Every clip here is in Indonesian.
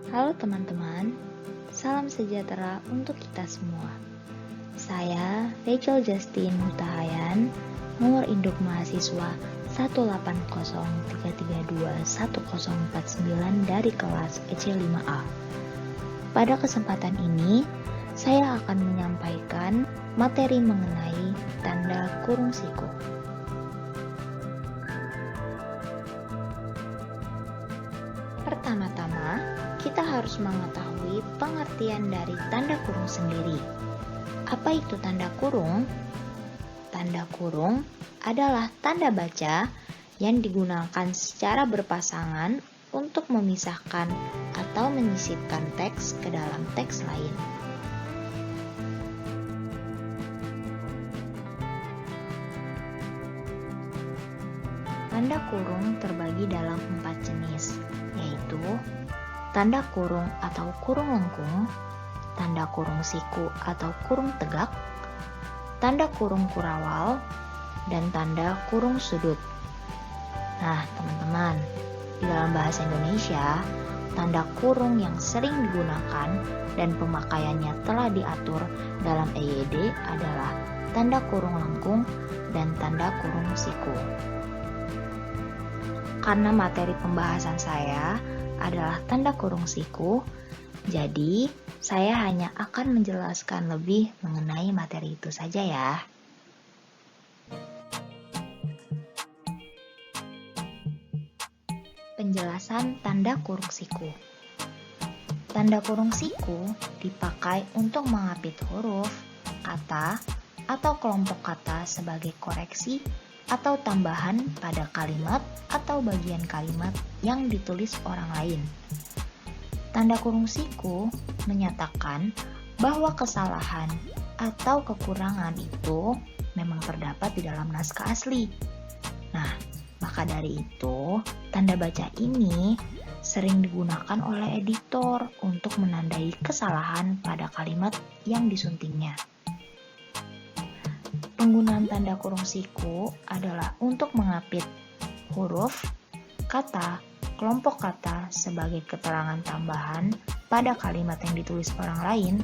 Halo teman-teman, salam sejahtera untuk kita semua. Saya Rachel Justin Hutahayan, nomor induk mahasiswa 18033310049 dari kelas EC5A. Pada kesempatan ini, saya akan menyampaikan materi mengenai tanda kurung siku. Pertama-tama, kita harus mengetahui pengertian dari tanda kurung sendiri. Apa itu tanda kurung? Tanda kurung adalah tanda baca yang digunakan secara berpasangan untuk memisahkan atau menyisipkan teks ke dalam teks lain. Tanda kurung terbagi dalam 4 jenis, yaitu tanda kurung atau kurung lengkung, tanda kurung siku atau kurung tegak, tanda kurung kurawal, dan tanda kurung sudut. Nah, teman-teman, di dalam bahasa Indonesia, tanda kurung yang sering digunakan dan pemakaiannya telah diatur dalam EYD adalah tanda kurung lengkung dan tanda kurung siku. Karena materi pembahasan saya adalah tanda kurung siku, jadi saya hanya akan menjelaskan lebih mengenai materi itu saja ya. Penjelasan tanda kurung siku. Tanda kurung siku dipakai untuk mengapit huruf, kata, atau kelompok kata sebagai koreksi atau tambahan pada kalimat atau bagian kalimat yang ditulis orang lain. Tanda kurung siku menyatakan bahwa kesalahan atau kekurangan itu memang terdapat di dalam naskah asli. Nah, maka dari itu, tanda baca ini sering digunakan oleh editor untuk menandai kesalahan pada kalimat yang disuntingnya. Penggunaan tanda kurung siku adalah untuk mengapit huruf, kata, kelompok kata sebagai keterangan tambahan pada kalimat yang ditulis orang lain,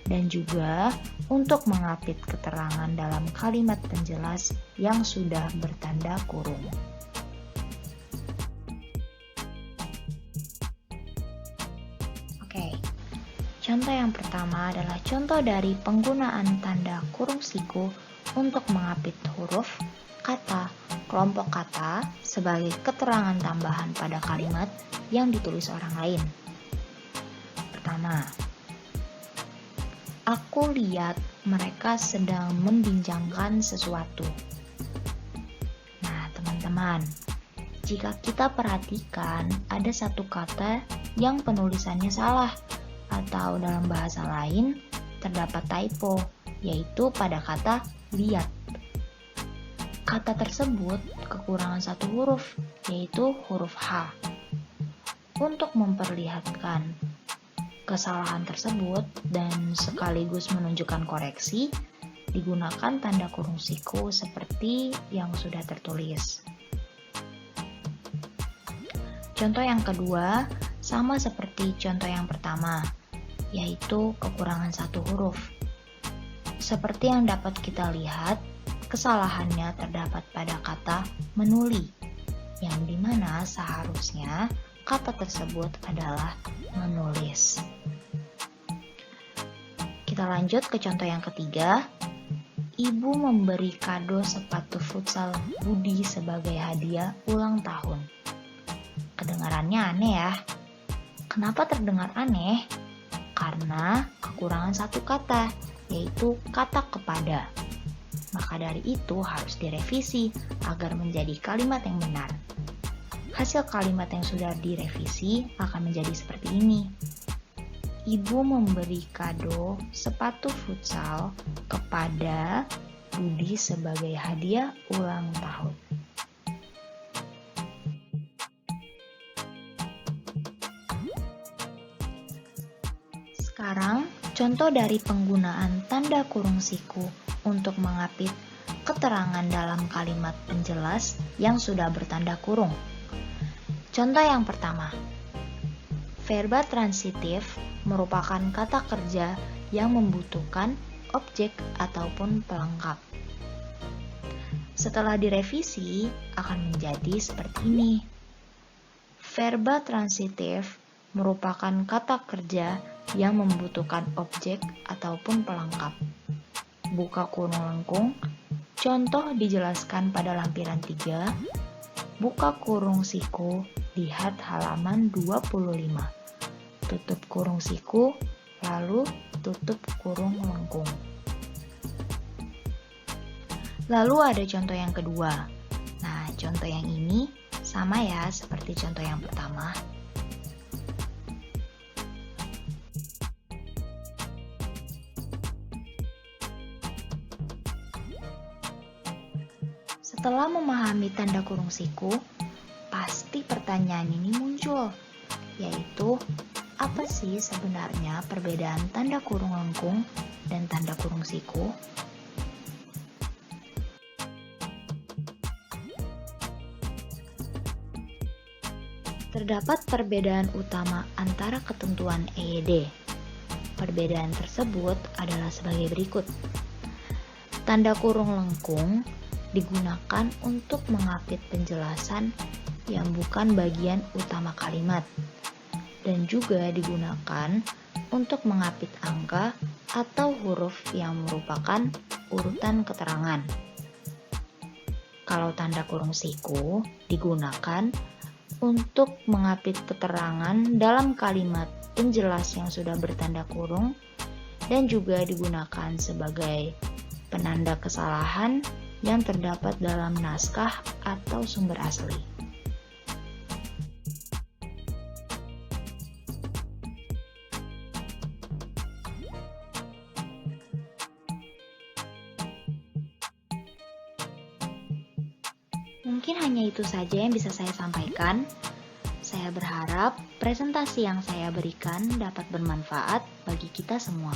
dan juga untuk mengapit keterangan dalam kalimat penjelas yang sudah bertanda kurung. Oke, contoh yang pertama adalah contoh dari penggunaan tanda kurung siku untuk mengapit huruf, kata, kelompok kata sebagai keterangan tambahan pada kalimat yang ditulis orang lain. Pertama, aku lihat mereka sedang membincangkan sesuatu. Nah, teman-teman, jika kita perhatikan ada satu kata yang penulisannya salah atau dalam bahasa lain terdapat typo, yaitu pada kata lihat. Kata tersebut kekurangan satu huruf, yaitu huruf H. Untuk memperlihatkan kesalahan tersebut dan sekaligus menunjukkan koreksi, digunakan tanda kurung siku seperti yang sudah tertulis. Contoh yang kedua sama seperti contoh yang pertama, yaitu kekurangan satu huruf. Seperti yang dapat kita lihat, kesalahannya terdapat pada kata menuli, yang dimana seharusnya kata tersebut adalah menulis. Kita lanjut ke contoh yang ketiga. Ibu memberi kado sepatu futsal Budi sebagai hadiah ulang tahun. Kedengarannya aneh ya. Kenapa terdengar aneh? Karena kekurangan satu kata, yaitu kata kepada. Maka dari itu harus direvisi agar menjadi kalimat yang benar. Hasil kalimat yang sudah direvisi akan menjadi seperti ini. Ibu memberi kado sepatu futsal kepada Budi sebagai hadiah ulang tahun. Sekarang, contoh dari penggunaan tanda kurung siku untuk mengapit keterangan dalam kalimat penjelas yang sudah bertanda kurung. Contoh yang pertama, Verba transitif merupakan kata kerja yang membutuhkan objek ataupun pelengkap. Setelah direvisi, akan menjadi seperti ini. Verba transitif merupakan kata kerja yang membutuhkan objek ataupun pelengkap. Buka kurung lengkung, contoh dijelaskan pada lampiran 3. Buka kurung siku, lihat halaman 25. Tutup kurung siku, lalu tutup kurung lengkung. Lalu ada contoh yang kedua. Nah, contoh yang ini sama ya seperti contoh yang pertama. Setelah memahami tanda kurung siku, pasti pertanyaan ini muncul, yaitu apa sih sebenarnya perbedaan tanda kurung lengkung dan tanda kurung siku? Terdapat perbedaan utama antara ketentuan EYD. Perbedaan tersebut adalah sebagai berikut. Tanda kurung lengkung digunakan untuk mengapit penjelasan yang bukan bagian utama kalimat, dan juga digunakan untuk mengapit angka atau huruf yang merupakan urutan keterangan. Kalau tanda kurung siku digunakan untuk mengapit keterangan dalam kalimat penjelas yang sudah bertanda kurung, dan juga digunakan sebagai penanda kesalahan yang terdapat dalam naskah atau sumber asli. Mungkin hanya itu saja yang bisa saya sampaikan. Saya berharap presentasi yang saya berikan dapat bermanfaat bagi kita semua.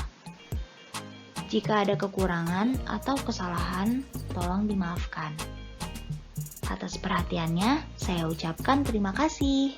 Jika ada kekurangan atau kesalahan, tolong dimaafkan. Atas perhatiannya, saya ucapkan terima kasih.